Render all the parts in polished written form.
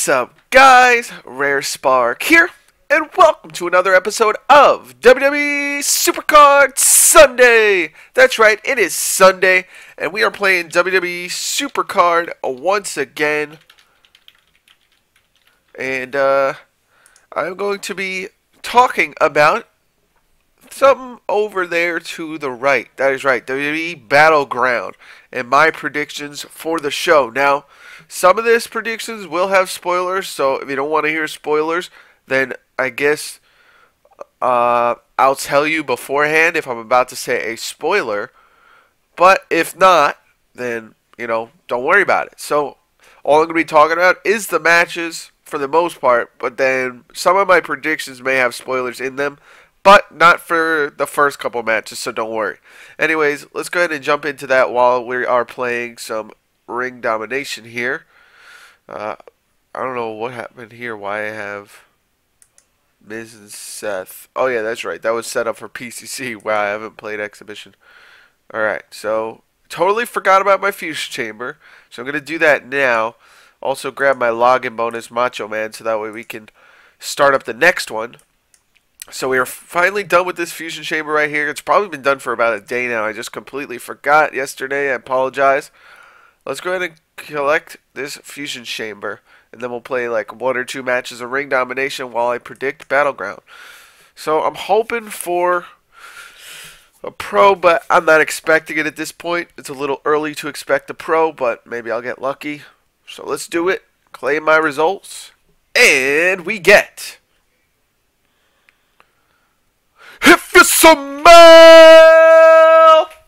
What's up, guys? Rare Spark here, and welcome to another episode of WWE Supercard Sunday. That's right, it is Sunday, and we are playing WWE Supercard once again. And I'm going to be talking about something over there to the right. That is right, WWE Battleground, and my predictions for the show. Now, some of these predictions will have spoilers, so if you don't want to hear spoilers, then I guess I'll tell you beforehand if I'm about to say a spoiler. But if not, then, don't worry about it. So, all I'm going to be talking about is the matches for the most part, but then some of my predictions may have spoilers in them, but not for the first couple matches, so don't worry. Anyways, let's go ahead and jump into that while we are playing some ring domination here. I don't know what happened here, why I have Miz and Seth. Oh yeah, that's right, that was set up for PCC. Wow, I haven't played Exhibition. Alright, so totally forgot about my Fusion Chamber, so I'm going to do that now. Also grab my login bonus Macho Man so that way we can start up the next one. So we are finally done with this Fusion Chamber right here. It's probably been done for about a day now. I just completely forgot yesterday. I apologize. Let's go ahead and collect this Fusion Chamber, and then we'll play like one or two matches of ring domination while I predict Battleground. So I'm hoping for a pro, but I'm not expecting it at this point. It's a little early to expect a pro, but maybe I'll get lucky. So let's do it. Claim my results. And we get... If you smell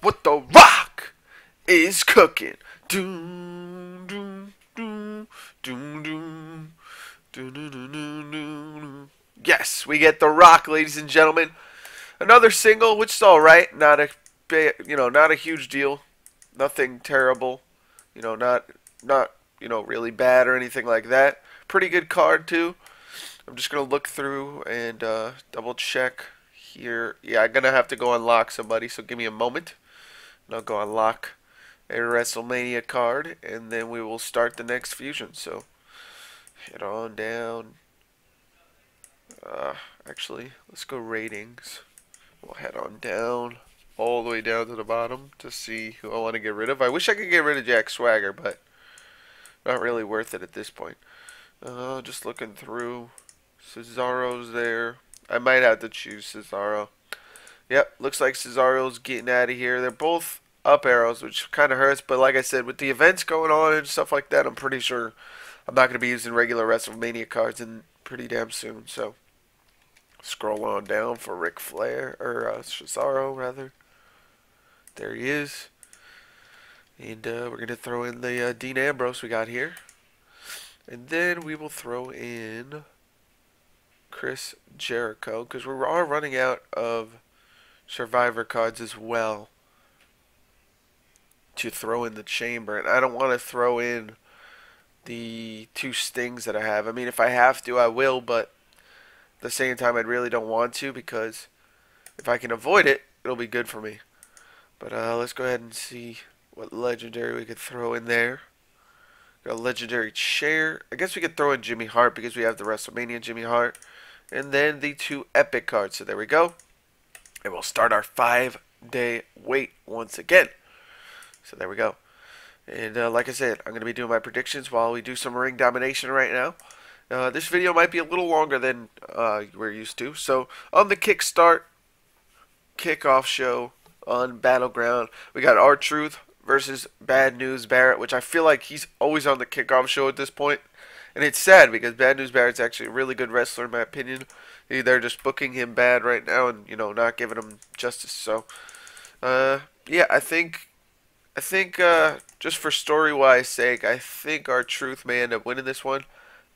what the Rock is cooking. Doom, doom, doom, doom, doom, doom, doom, doom, doom. Yes, we get the Rock, ladies and gentlemen. Another single, which is all right. Not a, not a huge deal. Nothing terrible. Not really bad or anything like that. Pretty good card too. I'm just gonna look through and double check here. Yeah, I'm gonna have to go unlock somebody, so give me a moment and I'll go unlock a Wrestlemania card, and then we will start the next fusion. So head on down. Actually, let's go ratings. We'll head on down all the way down to the bottom to see who I want to get rid of. I wish I could get rid of Jack Swagger, but not really worth it at this point. Just looking through. Cesaro's there. I might have to choose Cesaro. Yep, looks like Cesaro's getting out of here. They're both up arrows, which kind of hurts. But like I said, with the events going on and stuff like that, I'm pretty sure I'm not going to be using regular WrestleMania cards in pretty damn soon. So, scroll on down for Ric Flair, or Cesaro, rather. There he is. And we're going to throw in the Dean Ambrose we got here. And then we will throw in Chris Jericho, because we are running out of Survivor cards as well to throw in the chamber. And I don't want to throw in the two Stings that I have. I mean, if I have to, I will, but at the same time, I really don't want to, because if I can avoid it, it'll be good for me. But let's go ahead and see what legendary we could throw in there. Got a legendary chair. I guess we could throw in Jimmy Hart because we have the WrestleMania Jimmy Hart. And then the two epic cards. So there we go. And we'll start our 5-day wait once again. So there we go. And like I said, I'm going to be doing my predictions while we do some ring domination right now. This video might be a little longer than we're used to. So on the kickoff show on Battleground, we got R-Truth versus Bad News Barrett, which I feel like he's always on the kickoff show at this point. And it's sad because Bad News Barrett's actually a really good wrestler in my opinion. They're just booking him bad right now and, not giving him justice. So, yeah, I think just for story-wise sake, I think R-Truth may end up winning this one.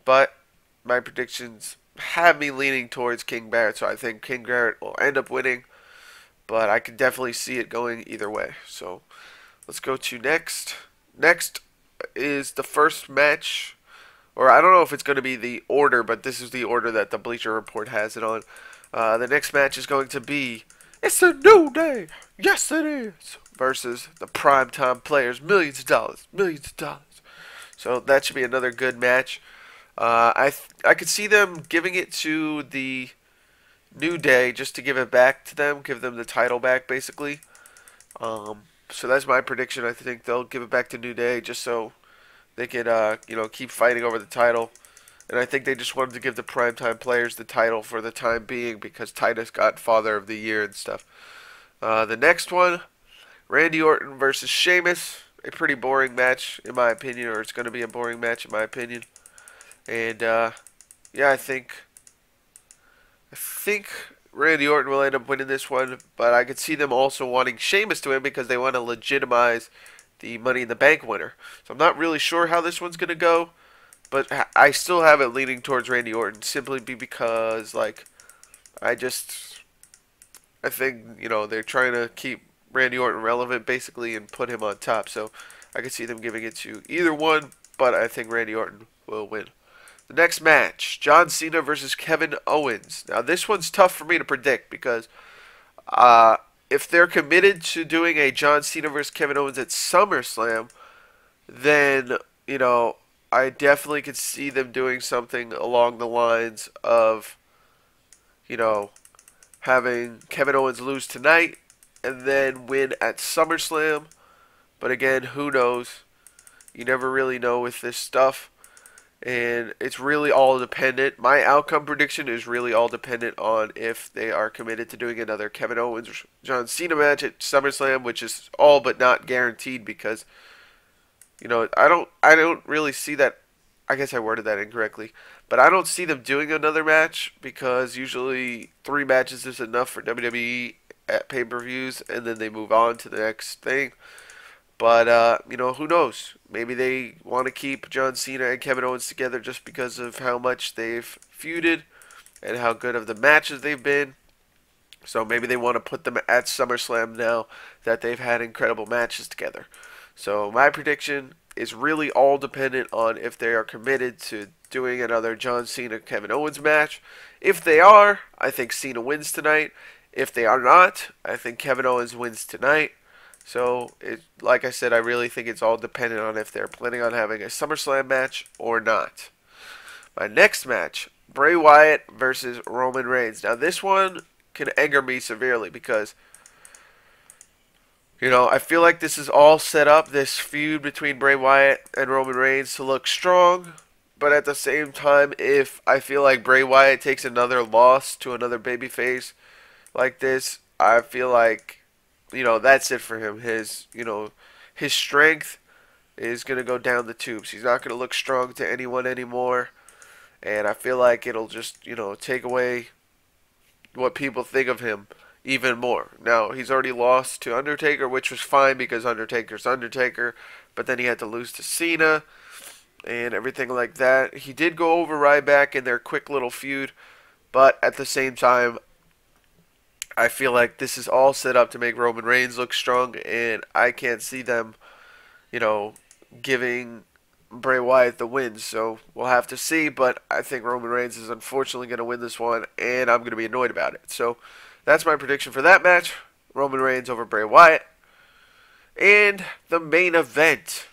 But my predictions have me leaning towards King Barrett, so I think King Barrett will end up winning. But I could definitely see it going either way. So, let's go to next. Next is the first match. Or I don't know if it's going to be the order, but this is the order that the Bleacher Report has it on. The next match is going to be It's a New Day. Yes, it is. Versus the Primetime Players. Millions of dollars. Millions of dollars. So that should be another good match. I could see them giving it to the New Day just to give it back to them, give them the title back basically. So that's my prediction. I think they'll give it back to New Day just so they could keep fighting over the title. And I think they just wanted to give the primetime players the title for the time being because Titus got Father of the Year and stuff. The next one, Randy Orton versus Sheamus. A pretty boring match in my opinion, or it's going to be a boring match in my opinion. And yeah, I think Randy Orton will end up winning this one, but I could see them also wanting Sheamus to win because they want to legitimize the Money in the Bank winner. So I'm not really sure how this one's going to go, but I still have it leaning towards Randy Orton simply because, like, I think, they're trying to keep Randy Orton relevant basically and put him on top. So I could see them giving it to either one, but I think Randy Orton will win. The next match, John Cena versus Kevin Owens. Now, this one's tough for me to predict because if they're committed to doing a John Cena versus Kevin Owens at SummerSlam, then, I definitely could see them doing something along the lines of, having Kevin Owens lose tonight and then win at SummerSlam. But again, who knows? You never really know with this stuff. And it's really all dependent. My outcome prediction is really all dependent on if they are committed to doing another Kevin Owens John Cena match at SummerSlam, which is all but not guaranteed because I don't really see that. I guess I worded that incorrectly, but I don't see them doing another match because usually 3 matches is enough for WWE at pay-per-views, and then they move on to the next thing. But, who knows? Maybe they want to keep John Cena and Kevin Owens together just because of how much they've feuded and how good of the matches they've been. So maybe they want to put them at SummerSlam now that they've had incredible matches together. So my prediction is really all dependent on if they are committed to doing another John Cena Kevin Owens match. If they are, I think Cena wins tonight. If they are not, I think Kevin Owens wins tonight. So, like I said, I really think it's all dependent on if they're planning on having a SummerSlam match or not. My next match, Bray Wyatt versus Roman Reigns. Now, this one can anger me severely because, I feel like this is all set up, this feud between Bray Wyatt and Roman Reigns, to look strong. But at the same time, if I feel like Bray Wyatt takes another loss to another babyface like this, I feel like that's it for him. His strength is going to go down the tubes. He's not going to look strong to anyone anymore. And I feel like it'll just, take away what people think of him even more. Now, he's already lost to Undertaker, which was fine because Undertaker's Undertaker. But then he had to lose to Cena and everything like that. He did go over Ryback in their quick little feud. But at the same time, I feel like this is all set up to make Roman Reigns look strong, and I can't see them, giving Bray Wyatt the win. So we'll have to see, but I think Roman Reigns is unfortunately going to win this one, and I'm going to be annoyed about it. So that's my prediction for that match. Roman Reigns over Bray Wyatt. And the main event,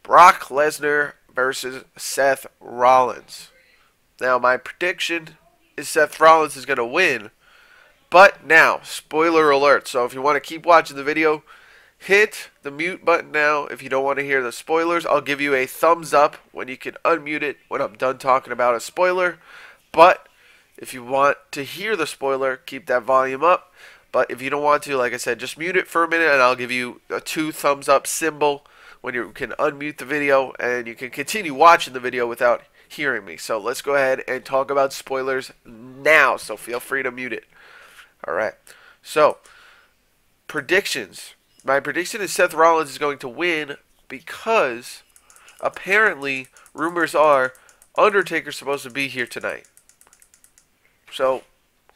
Brock Lesnar versus Seth Rollins. Now, my prediction is Seth Rollins is going to win. But now, spoiler alert. So if you want to keep watching the video, hit the mute button now. If you don't want to hear the spoilers, I'll give you a thumbs up when you can unmute it when I'm done talking about a spoiler. But if you want to hear the spoiler, keep that volume up. But if you don't want to, like I said, just mute it for a minute and I'll give you a 2 thumbs up symbol when you can unmute the video and you can continue watching the video without hearing me. So let's go ahead and talk about spoilers now. So feel free to mute it. Alright, so, predictions. My prediction is Seth Rollins is going to win because, apparently, rumors are Undertaker's supposed to be here tonight. So,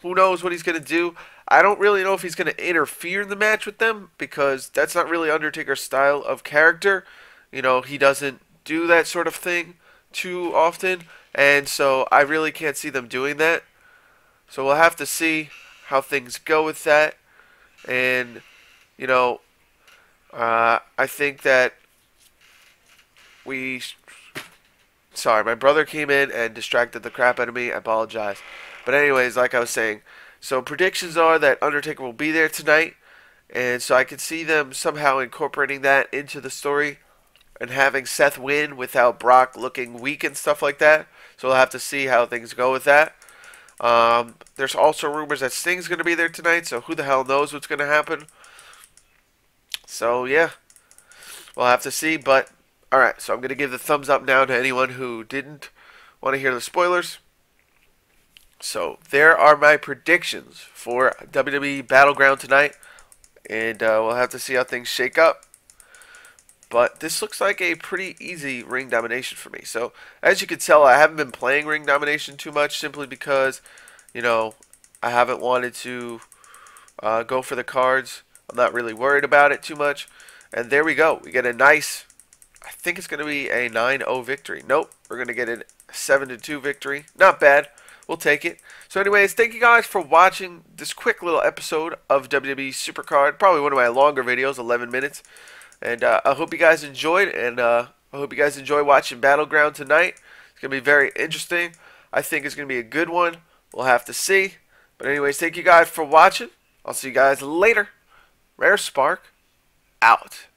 who knows what he's going to do. I don't really know if he's going to interfere in the match with them because that's not really Undertaker's style of character. He doesn't do that sort of thing too often, and so I really can't see them doing that. So we'll have to see how things go with that. And, I think that Sorry, my brother came in and distracted the crap out of me. I apologize. But anyways, like I was saying, so predictions are that Undertaker will be there tonight, and so I could see them somehow incorporating that into the story and having Seth win without Brock looking weak and stuff like that. So we'll have to see how things go with that. There's also rumors that Sting's going to be there tonight, so who the hell knows what's going to happen. So yeah, we'll have to see. But alright, so I'm going to give the thumbs up now to anyone who didn't want to hear the spoilers. So there are my predictions for WWE Battleground tonight, and we'll have to see how things shake up. But this looks like a pretty easy ring domination for me. So as you can tell, I haven't been playing ring domination too much simply because, you know, I haven't wanted to go for the cards. I'm not really worried about it too much. And there we go. We get a nice, I think it's going to be a 9-0 victory. Nope, we're going to get a 7-2 victory. Not bad. We'll take it. So anyways, thank you guys for watching this quick little episode of WWE Supercard. Probably one of my longer videos, 11 minutes. And I hope you guys enjoyed, and I hope you guys enjoy watching Battleground tonight. It's going to be very interesting. I think it's going to be a good one. We'll have to see. But anyways, thank you guys for watching. I'll see you guys later. Rare Spark, out.